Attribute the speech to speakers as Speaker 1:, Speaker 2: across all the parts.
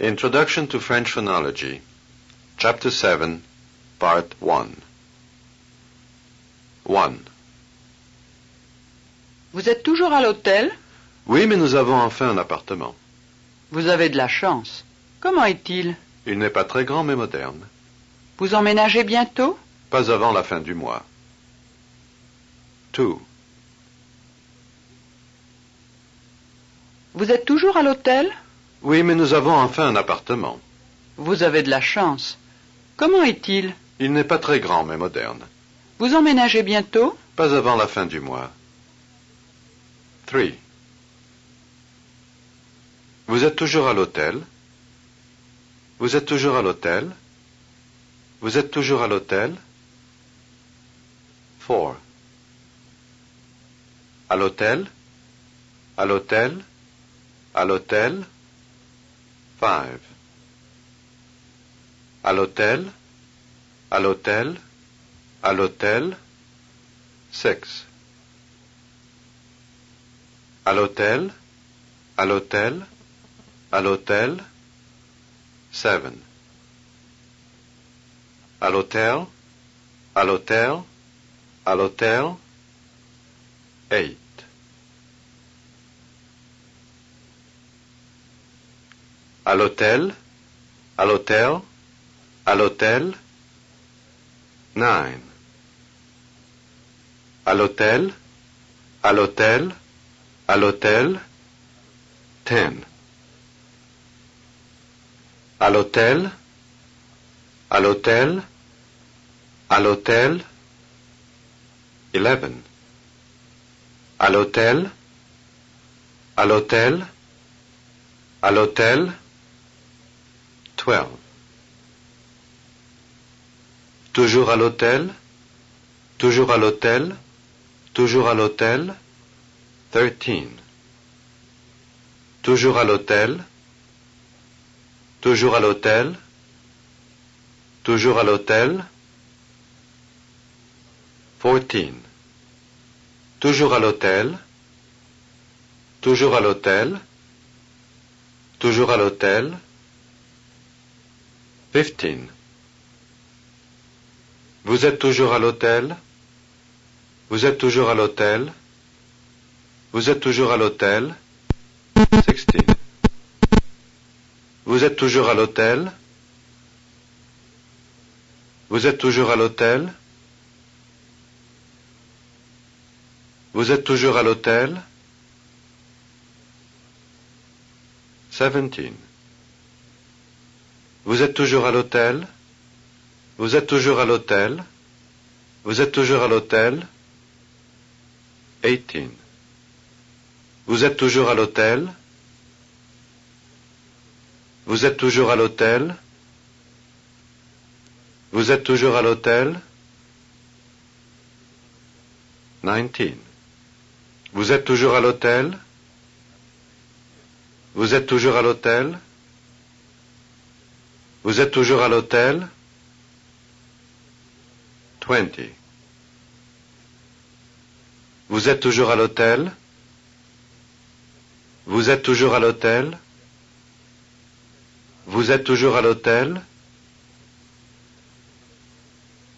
Speaker 1: Introduction to French Phonology, Chapter 7, Part 1. 1.
Speaker 2: Vous êtes toujours à l'hôtel?
Speaker 1: Oui, mais nous avons enfin un appartement.
Speaker 2: Vous avez de la chance. Comment est-il?
Speaker 1: Il n'est pas très grand, mais moderne.
Speaker 2: Vous emménagez bientôt?
Speaker 1: Pas avant la fin du mois. 2.
Speaker 2: Vous êtes toujours à l'hôtel?
Speaker 1: Oui, mais nous avons enfin un appartement.
Speaker 2: Vous avez de la chance. Comment est-il?
Speaker 1: Il n'est pas très grand, mais moderne.
Speaker 2: Vous emménagez bientôt?
Speaker 1: Pas avant la fin du mois. 3. Vous êtes toujours à l'hôtel? Vous êtes toujours à l'hôtel? Vous êtes toujours à l'hôtel? 4. À l'hôtel? À l'hôtel? À l'hôtel? 5. À l'hôtel? À l'hôtel? À l'hôtel? 6. À l'hôtel? À l'hôtel? À l'hôtel? 7. À l'hôtel? À l'hôtel? À l'hôtel? 8. À l'hôtel? À l'hôtel? À l'hôtel? 9. À l'hôtel? À l'hôtel? À l'hôtel? 10. À l'hôtel? À l'hôtel? À l'hôtel? 11. À l'hôtel? À l'hôtel? À l'hôtel? 12. Toujours à l'hôtel? Toujours à l'hôtel? Toujours à l'hôtel? 13. Toujours à l'hôtel? Toujours à l'hôtel? Toujours à l'hôtel? 14. Toujours à l'hôtel? Toujours à l'hôtel? Toujours à l'hôtel? 15. Vous êtes toujours à l'hôtel? Vous êtes toujours à l'hôtel? Vous êtes toujours à l'hôtel? 16. Vous êtes toujours à l'hôtel? Vous êtes toujours à l'hôtel? Vous êtes toujours à l'hôtel? 17. Vous êtes toujours à l'hôtel? Vous êtes toujours à l'hôtel? Vous êtes toujours à l'hôtel? 18. Vous êtes toujours à l'hôtel? Vous êtes toujours à l'hôtel? Vous êtes toujours à l'hôtel? 19. Vous êtes toujours à l'hôtel? Vous êtes toujours à l'hôtel? Vous êtes toujours à l'hôtel? 20. Vous êtes toujours à l'hôtel? Vous êtes toujours à l'hôtel? Vous êtes toujours à l'hôtel?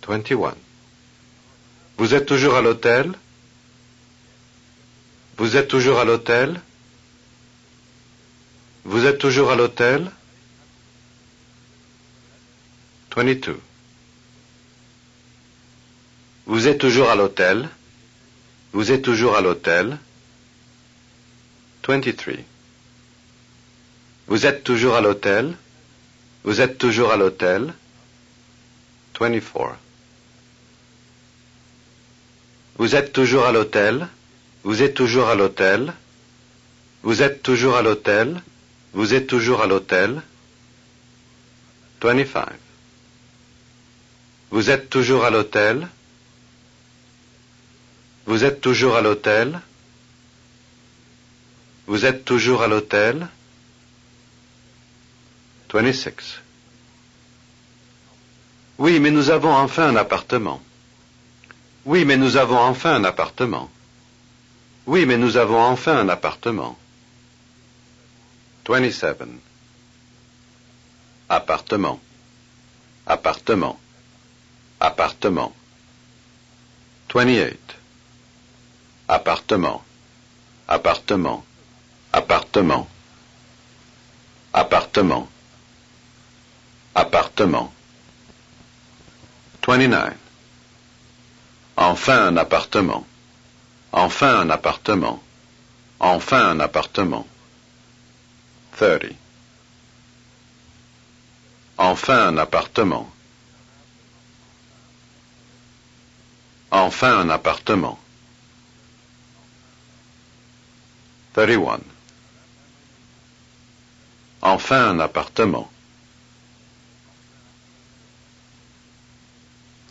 Speaker 1: 21. Vous êtes toujours à l'hôtel? Vous êtes toujours à l'hôtel? Vous êtes toujours à l'hôtel? 22. Vous êtes toujours à l'hôtel? Vous êtes toujours à l'hôtel? 23. Vous êtes toujours à l'hôtel? Vous êtes toujours à l'hôtel? 24. Vous êtes toujours à l'hôtel? Vous êtes toujours à l'hôtel? Vous êtes toujours à l'hôtel? Vous êtes toujours à l'hôtel? 25. Vous êtes toujours à l'hôtel? Vous êtes toujours à l'hôtel? Vous êtes toujours à l'hôtel? 26. Oui, mais nous avons enfin un appartement. Oui, mais nous avons enfin un appartement. Oui, mais nous avons enfin un appartement. 27. appartement, appartement, appartement. 28. Appartement, appartement, appartement, appartement, appartement. 29. Enfin un appartement, enfin un appartement, enfin un appartement. 30. Enfin un appartement, enfin un appartement. 31. Enfin un appartement,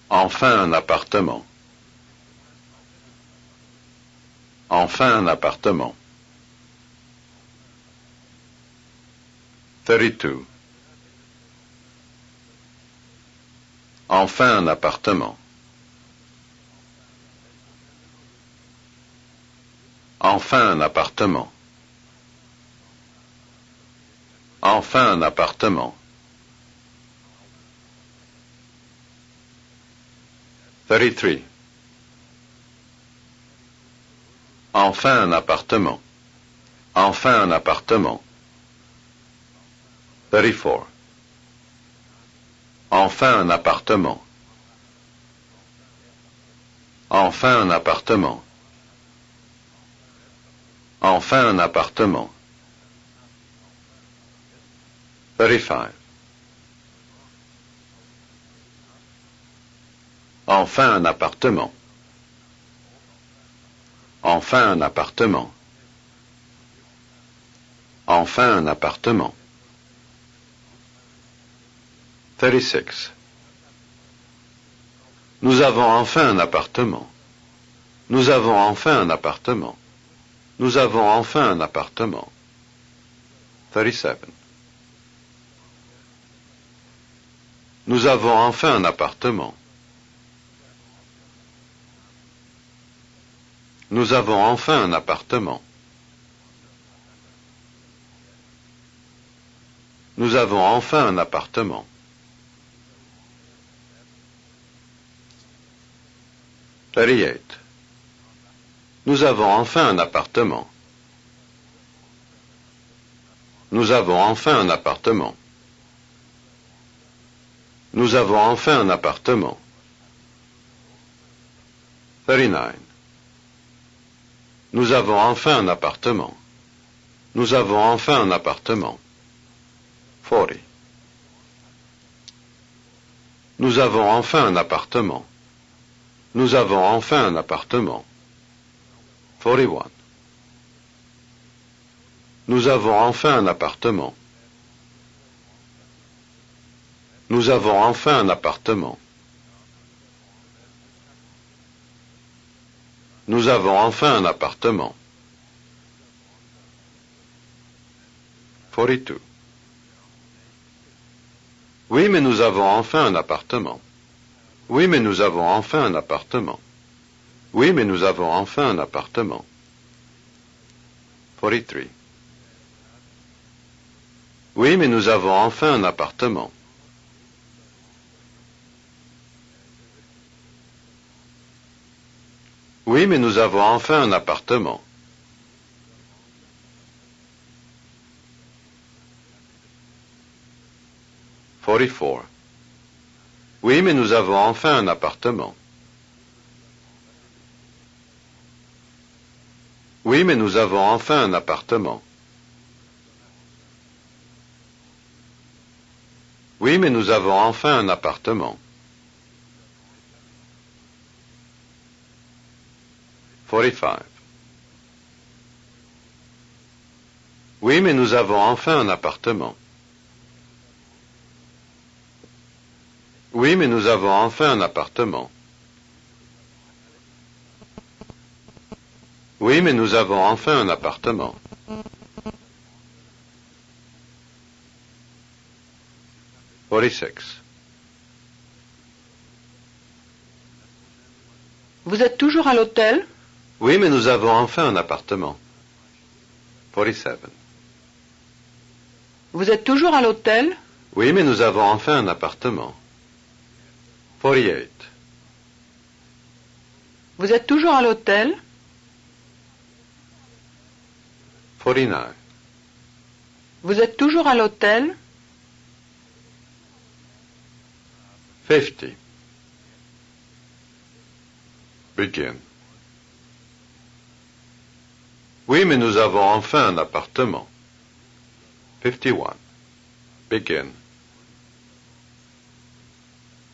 Speaker 1: enfin un appartement, enfin un appartement. 32. Enfin un appartement, enfin un appartement, enfin un appartement. 33. Enfin un appartement, enfin un appartement. 34. Enfin un appartement, enfin un appartement, enfin un appartement. 35. Enfin un appartement, enfin un appartement, enfin un appartement. 36. Nous avons enfin un appartement. Nous avons enfin un appartement. Nous avons enfin un appartement. 37. Nous avons enfin un appartement. Nous avons enfin un appartement. Nous avons enfin un appartement. 38. Nous avons enfin un appartement. Nous avons enfin un appartement. Nous avons enfin un appartement. 39. Nous avons enfin un appartement. Nous avons enfin un appartement. 40. Nous avons enfin un appartement. Nous avons enfin un appartement. 41. Nous avons enfin un appartement. Nous avons enfin un appartement. Nous avons enfin un appartement. 42. Oui, mais nous avons enfin un appartement. Oui, mais nous avons enfin un appartement. Oui, mais nous avons enfin un appartement. 43. Oui, mais nous avons enfin un appartement. Oui, mais nous avons enfin un appartement. 44. Oui, mais nous avons enfin un appartement. Oui, mais nous avons enfin un appartement. Oui, mais nous avons enfin un appartement. 45. Oui, mais nous avons enfin un appartement. Oui, mais nous avons enfin un appartement. Oui, mais nous avons enfin un appartement. 46.
Speaker 2: Vous êtes toujours à l'hôtel?
Speaker 1: Oui, mais nous avons enfin un appartement. 47.
Speaker 2: Vous êtes toujours à l'hôtel?
Speaker 1: Oui, mais nous avons enfin un appartement. 48.
Speaker 2: Vous êtes toujours à l'hôtel?
Speaker 1: 49.
Speaker 2: Vous êtes toujours à l'hôtel?
Speaker 1: 50. Begin. Oui, mais nous avons enfin un appartement. 51. Begin.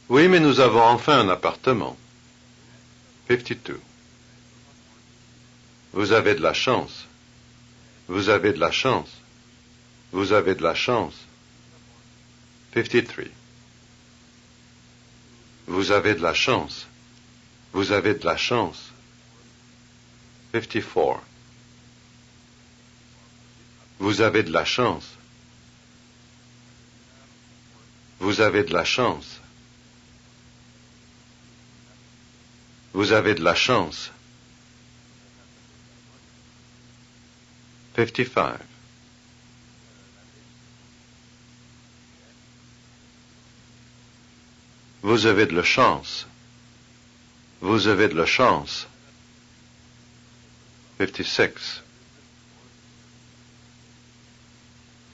Speaker 1: Oui, mais nous avons enfin un appartement. 52. Vous avez de la chance. Vous avez de la chance. Vous avez de la chance. 53. Vous avez de la chance. Vous avez de la chance. 54. Vous avez de la chance. Vous avez de la chance. Vous avez de la chance. 55. Vous avez de la chance. Vous avez de la chance. 56.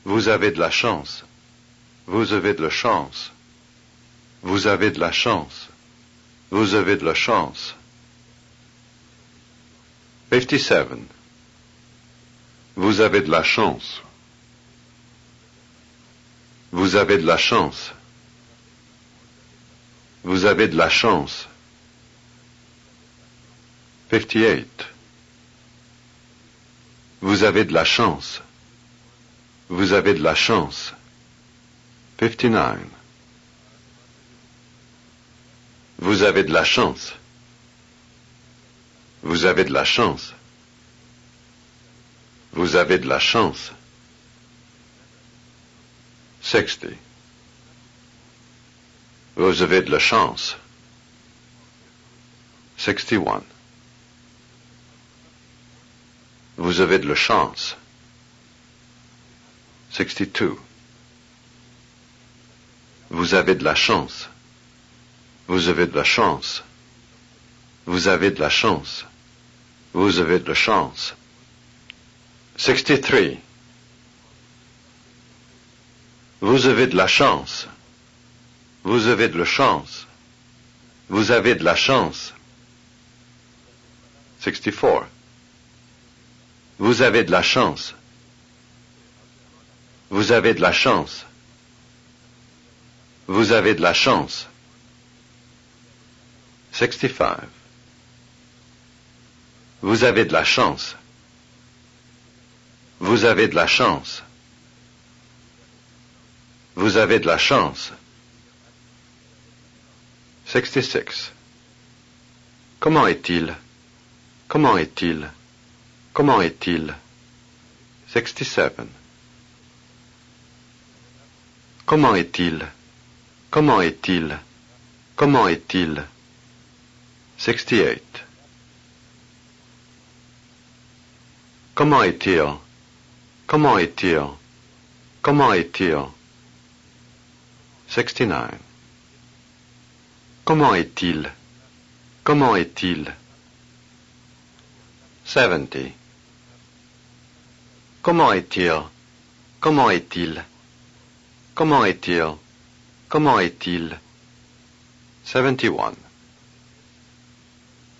Speaker 1: Vous avez de la chance. Vous avez de la chance. Vous avez de la chance. Vous avez de la chance. 57. Vous avez de la chance. Vous avez de la chance. Vous avez de la chance. 58. Vous avez de la chance. Vous avez de la chance. 59. Vous avez de la chance. Vous avez de la chance. Vous avez de la chance. 60. Vous avez de la chance. 61. Vous avez de la chance. 62. Vous avez de la chance. Vous avez de la chance. Vous avez de la chance. Vous avez de la chance. 63. Vous avez de la chance. Vous avez de la chance. Vous avez de la chance. 64. Vous avez de la chance. Vous avez de la chance. Vous avez de la chance. 65. Vous avez de la chance. Vous avez de la chance. Vous avez de la chance. 66. Comment est-il? Comment est-il? Comment est-il? 67. Comment est-il? Comment est-il? Comment est-il? 68. Comment est-il? Comment est-il? Comment est-il? 69. Comment est-il? Comment est-il? 70. Comment est-il? Comment est-il? Comment est-il? Comment est-il? 71.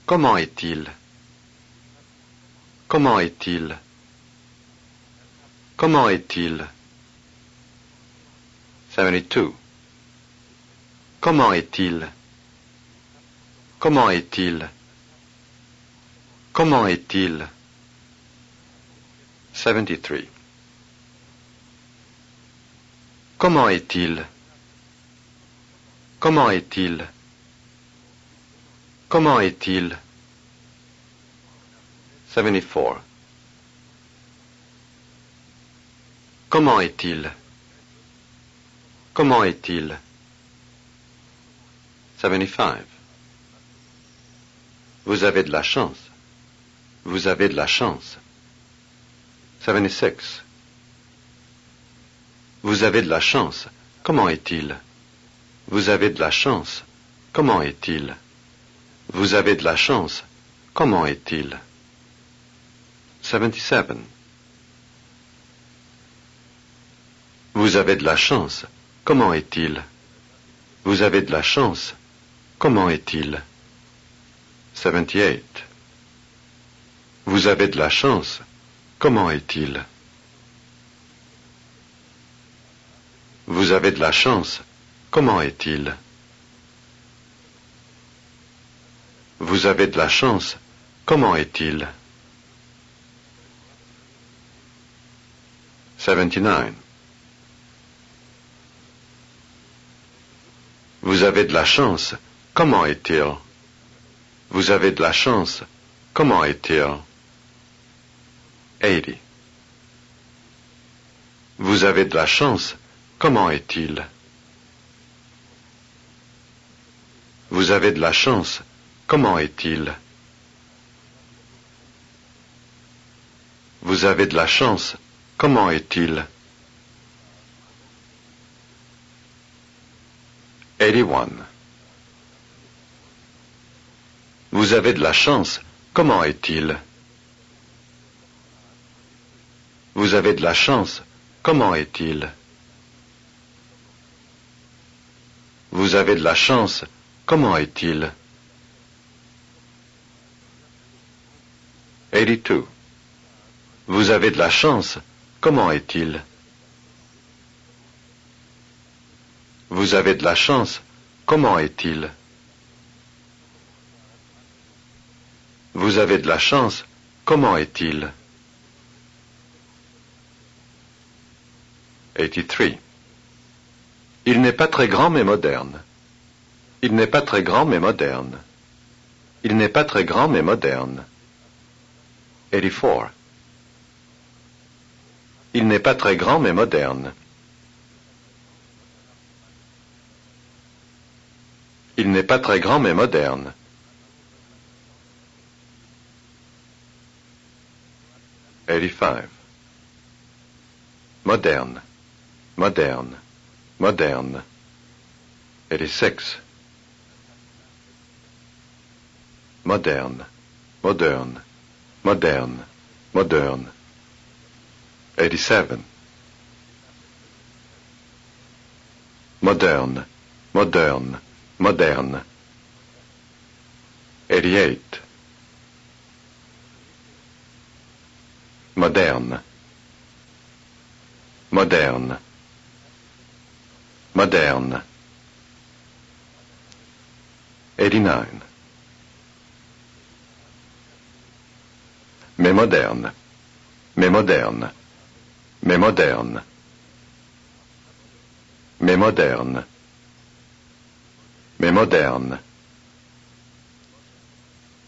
Speaker 1: Comment est-il? Comment est-il? Comment est-il? 72. Comment est-il? Comment est-il? Comment est-il? 73. Comment est-il? Comment est-il? Comment est-il? 74. Comment est-il? Comment est-il? 75. Vous avez de la chance. Vous avez de la chance. 76. Vous avez de la chance. Comment est-il? Vous avez de la chance. Comment est-il? Vous avez de la chance. Comment est-il? 77. Vous avez de la chance. Comment est-il? Vous avez de la chance. Comment est-il? 78. Vous avez de la chance. Comment est-il? Vous avez de la chance. Comment est-il? Vous avez de la chance. Comment est-il? 79. Vous avez de la chance. Comment est-il? Vous avez de la chance. Comment est-il? 80. Vous avez de la chance. Comment est-il? Vous avez de la chance. Comment est-il? Vous avez de la chance. Comment est-il? 81. Vous avez de la chance. Comment est-il? Vous avez de la chance. Comment est-il? Vous avez de la chance. Comment est-il? 82. Vous avez de la chance. Comment est-il? Vous avez de la chance. Comment est-il? Vous avez de la chance. Comment est-il? 83. Il n'est pas très grand mais moderne. Il n'est pas très grand mais moderne. Il n'est pas très grand mais moderne. 84. Il n'est pas très grand mais moderne. Il n'est pas très grand mais moderne. 85. Moderne, moderne, moderne. 86. Moderne, moderne, moderne, moderne. 87. Moderne, moderne, moderne. 88. Moderne, moderne, moderne. 89. Mais moderne, mais moderne, mais moderne, mais moderne, mais moderne.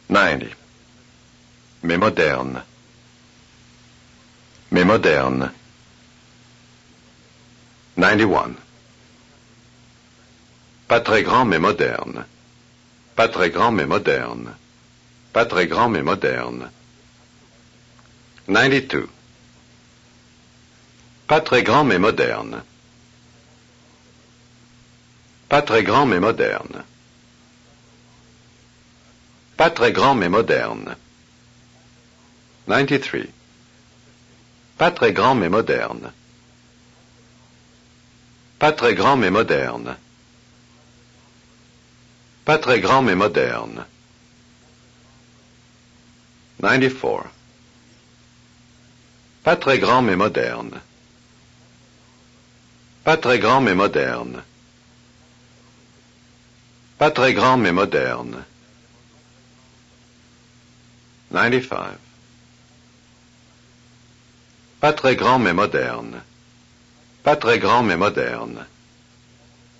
Speaker 1: 90. Mais moderne, mais moderne. 91. Pas très grand mais moderne. Pas très grand mais moderne. Pas très grand mais moderne. 92. Pas très grand mais moderne. Pas très grand mais moderne. Pas très grand mais moderne. 93. Pas très grand mais moderne. Pas très grand mais moderne. Pas très grand mais moderne. 94. Pas très grand mais moderne. Pas très grand mais moderne. Pas très grand mais moderne. 95. Pas très grand mais moderne. Pas très grand mais moderne.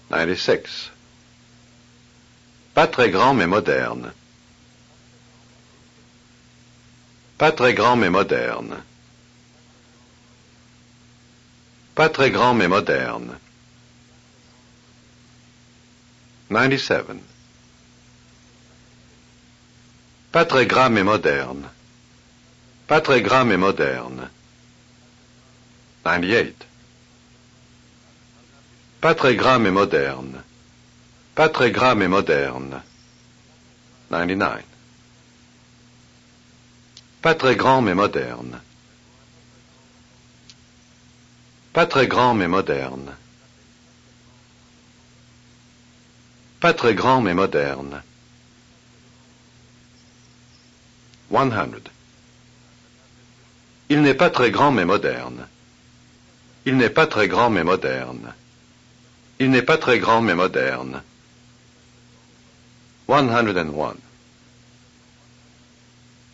Speaker 1: 96. Pas très grand mais moderne. Pas très grand mais moderne. Pas très grand mais moderne. 97. Pas très gras mais moderne. Pas très gras mais moderne. 98. Pas très gras mais moderne. Pas très gras mais moderne. 99. Pas très grand mais moderne. Pas très grand mais moderne. Pas très grand mais moderne. 100. Il n'est pas très grand mais moderne. Il n'est pas très grand mais moderne. Il n'est pas très grand mais moderne. 101.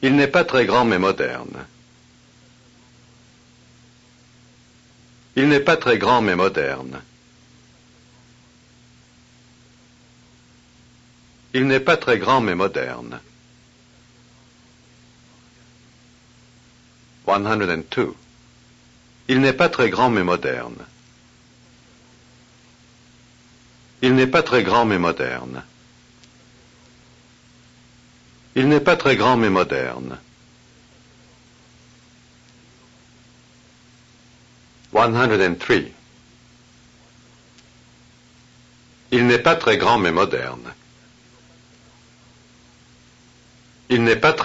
Speaker 1: Il n'est pas très grand mais moderne. Il n'est pas très grand mais moderne. Il n'est pas très grand mais moderne. 102. Il n'est pas très grand mais moderne. Il n'est pas très grand mais moderne. Il n'est pas très grand mais moderne. 103.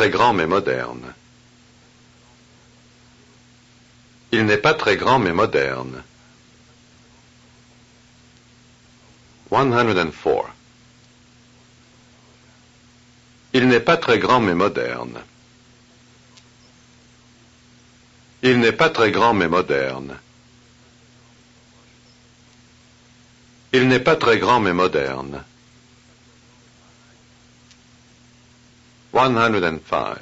Speaker 1: Il n'est pas très grand mais moderne. Il n'est pas très grand mais moderne. Il n'est pas très grand mais moderne. 104. Il n'est pas très grand mais moderne. Il n'est pas très grand mais moderne. Il n'est pas très grand mais moderne. 105.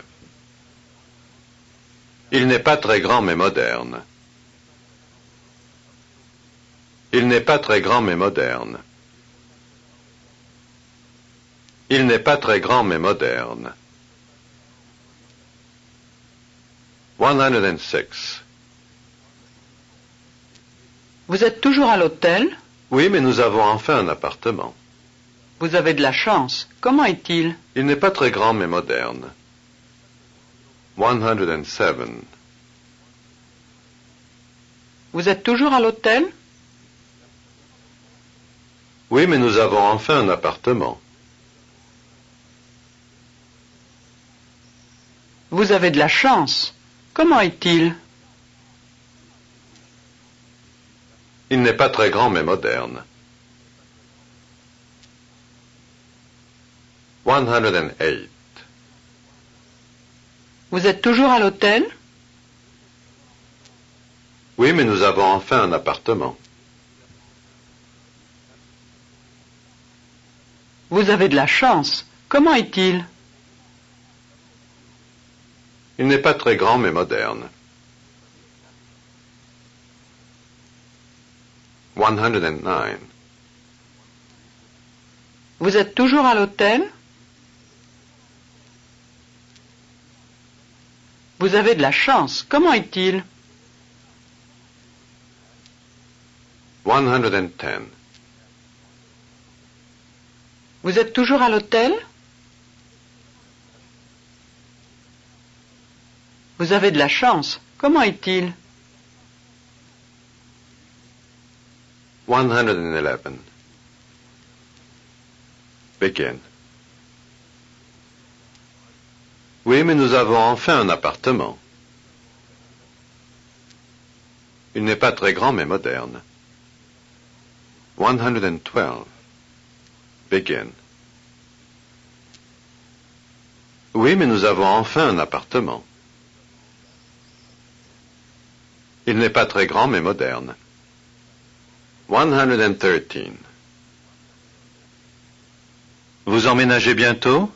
Speaker 1: Il n'est pas très grand mais moderne. Il n'est pas très grand mais moderne. Il n'est pas très grand mais moderne. 106.
Speaker 2: Vous êtes toujours à l'hôtel?
Speaker 1: Oui, mais nous avons enfin un appartement.
Speaker 2: Vous avez de la chance. Comment est-il?
Speaker 1: Il n'est pas très grand mais moderne. 107.
Speaker 2: Vous êtes toujours à l'hôtel?
Speaker 1: Oui, mais nous avons enfin un appartement.
Speaker 2: Vous avez de la chance. Comment est-il?
Speaker 1: Il n'est pas très grand mais moderne. 108.
Speaker 2: Vous êtes toujours à l'hôtel?
Speaker 1: Oui, mais nous avons enfin un appartement.
Speaker 2: Vous avez de la chance. Comment est-il?
Speaker 1: Il n'est pas très grand mais moderne. 109.
Speaker 2: Vous êtes toujours à l'hôtel? Vous avez de la chance. Comment est-il?
Speaker 1: 110.
Speaker 2: Vous êtes toujours à l'hôtel? Vous avez de la chance. Comment est-il?
Speaker 1: 111. Begin. Oui, mais nous avons enfin un appartement. Il n'est pas très grand mais moderne. 112. Begin. Oui, mais nous avons enfin un appartement. Il n'est pas très grand mais moderne. 113. Vous emménagez bientôt?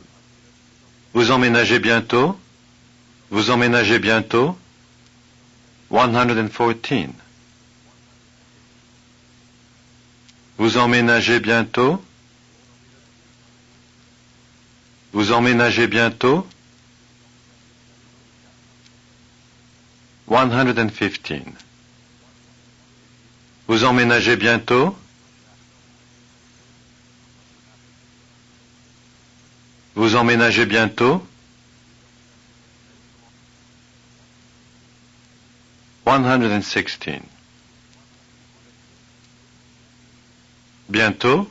Speaker 1: Vous emménagez bientôt? Vous emménagez bientôt? 114. Vous emménagez bientôt? Vous emménagez bientôt? 115. Vous emménagez bientôt? Vous emménagez bientôt? 116. Bientôt.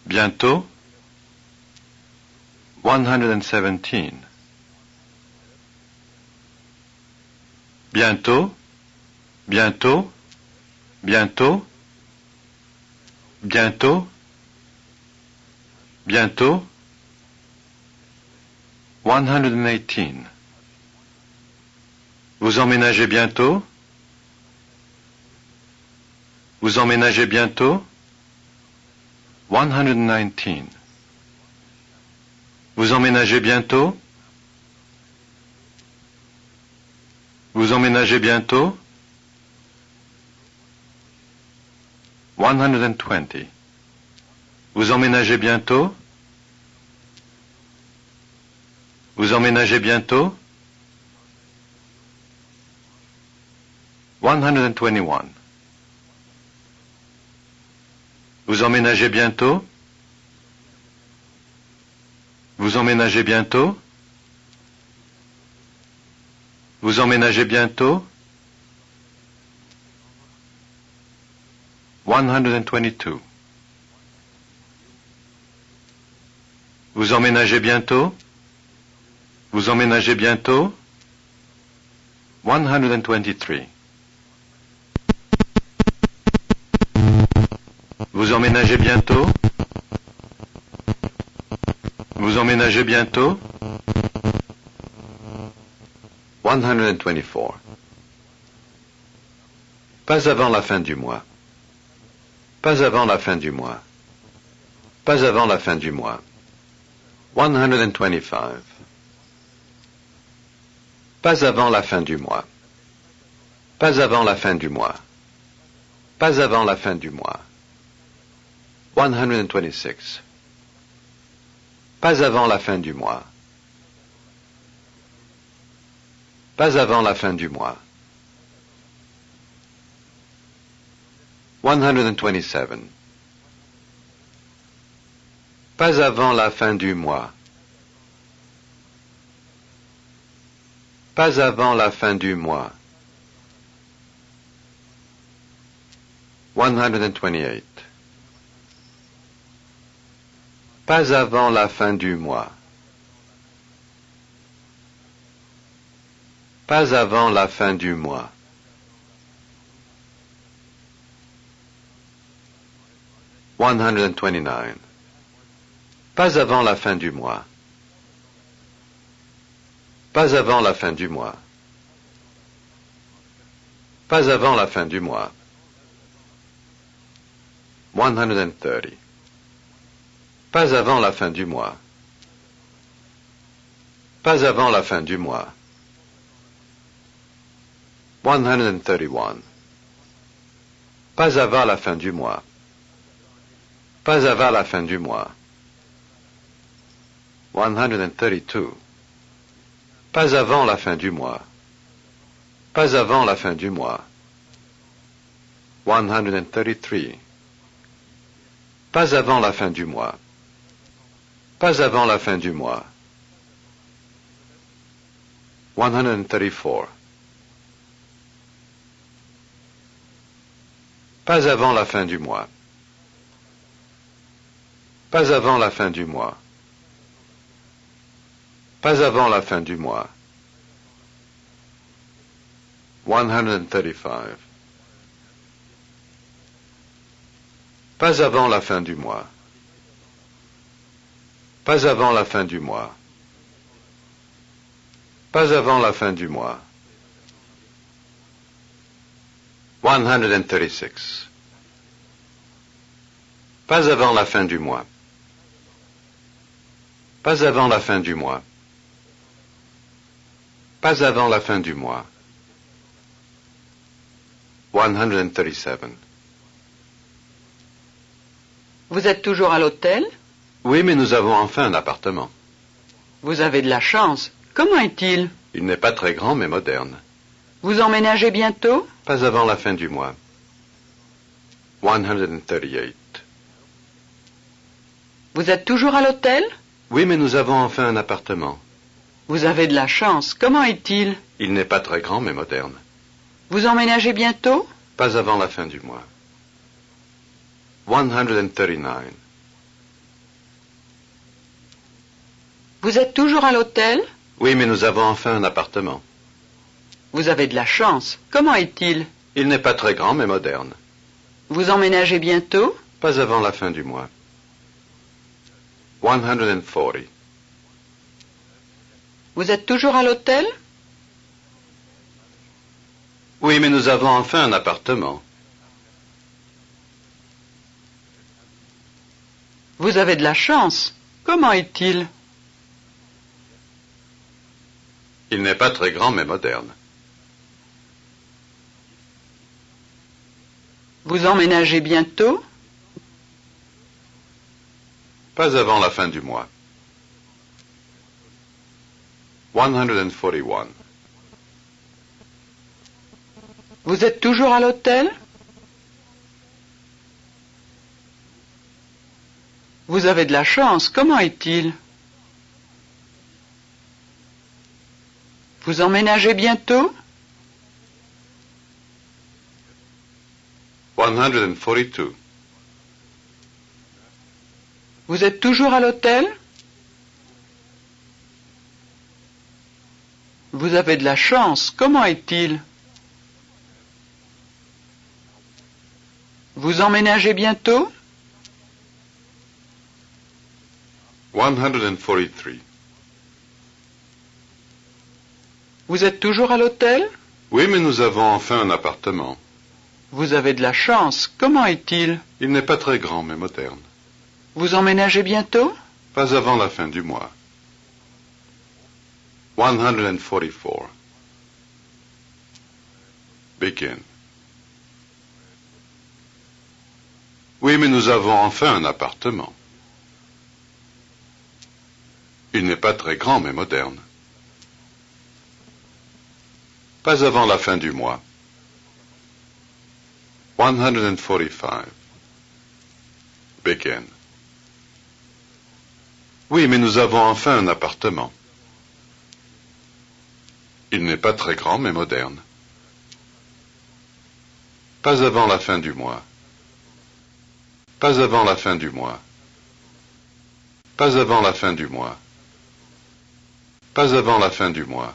Speaker 1: Bientôt. 117. Bientôt. Bientôt. Bientôt. Bientôt. Bientôt. 118. Vous emménagez bientôt? Vous emménagez bientôt? 119. Vous emménagez bientôt? Vous emménagez bientôt? 120. Vous emménagez bientôt? Vous emménagez bientôt? 121. Vous emménagez bientôt? Vous emménagez bientôt? Vous emménagez bientôt? 122. Vous emménagez bientôt? Vous emménagez bientôt? 123. Vous emménagez bientôt? Vous emménagez bientôt? 124. Pas avant la fin du mois. Pas avant la fin du mois. Pas avant la fin du mois. 125. Pas avant la fin du mois. Pas avant la fin du mois. Pas avant la fin du mois. 126. Pas avant la fin du mois. Pas avant la fin du mois. 127. Pas avant la fin du mois. Pas avant la fin du mois. 128. Pas avant la fin du mois. Pas avant la fin du mois. 129. Pas avant la fin du mois. Pas avant la fin du mois. Pas avant la fin du mois. 130. Pas avant la fin du mois. Pas avant la fin du mois. 131. Pas avant la fin du mois. Pas avant la fin du mois. 132. Pas avant la fin du mois. Pas avant la fin du mois. 133. Pas avant la fin du mois. Pas avant la fin du mois. 134. Pas avant la fin du mois. Pas avant la fin du mois. Pas avant la fin du mois. 135. Pas avant la fin du mois. Pas avant la fin du mois. Pas avant la fin du mois. 136. Pas avant la fin du mois. Pas avant la fin du mois. Pas avant la fin du mois. 137.
Speaker 2: Vous êtes toujours à l'hôtel?
Speaker 1: Oui, mais nous avons enfin un appartement.
Speaker 2: Vous avez de la chance. Comment est-il?
Speaker 1: Il n'est pas très grand, mais moderne.
Speaker 2: Vous emménagez bientôt?
Speaker 1: Pas avant la fin du mois. 138.
Speaker 2: Vous êtes toujours à l'hôtel?
Speaker 1: Oui, mais nous avons enfin un appartement.
Speaker 2: Vous avez de la chance. Comment est-il?
Speaker 1: Il n'est pas très grand, mais moderne.
Speaker 2: Vous emménagez bientôt?
Speaker 1: Pas avant la fin du mois. 139.
Speaker 2: Vous êtes toujours à l'hôtel?
Speaker 1: Oui, mais nous avons enfin un appartement.
Speaker 2: Vous avez de la chance. Comment est-il?
Speaker 1: Il n'est pas très grand, mais moderne.
Speaker 2: Vous emménagez bientôt?
Speaker 1: Pas avant la fin du mois. 140.
Speaker 2: Vous êtes toujours à l'hôtel?
Speaker 1: Oui, mais nous avons enfin un appartement.
Speaker 2: Vous avez de la chance. Comment est-il?
Speaker 1: Il n'est pas très grand, mais moderne.
Speaker 2: Vous emménagez bientôt?
Speaker 1: Pas avant la fin du mois. 141.
Speaker 2: Vous êtes toujours à l'hôtel? Vous avez de la chance. Comment est-il? Vous emménagez bientôt?
Speaker 1: 142.
Speaker 2: Vous êtes toujours à l'hôtel? Vous avez de la chance. Comment est-il? Vous emménagez bientôt?
Speaker 1: 143.
Speaker 2: Vous êtes toujours à l'hôtel?
Speaker 1: Oui, mais nous avons enfin un appartement.
Speaker 2: Vous avez de la chance. Comment est-il?
Speaker 1: Il n'est pas très grand, mais moderne.
Speaker 2: Vous emménagez bientôt?
Speaker 1: Pas avant la fin du mois. 144. Begin. Oui, mais nous avons enfin un appartement. Il n'est pas très grand, mais moderne. Pas avant la fin du mois. 145. Begin. Oui, mais nous avons enfin un appartement. Il n'est pas très grand, mais moderne. Pas avant la fin du mois. Pas avant la fin du mois. Pas avant la fin du mois. Pas avant la fin du mois.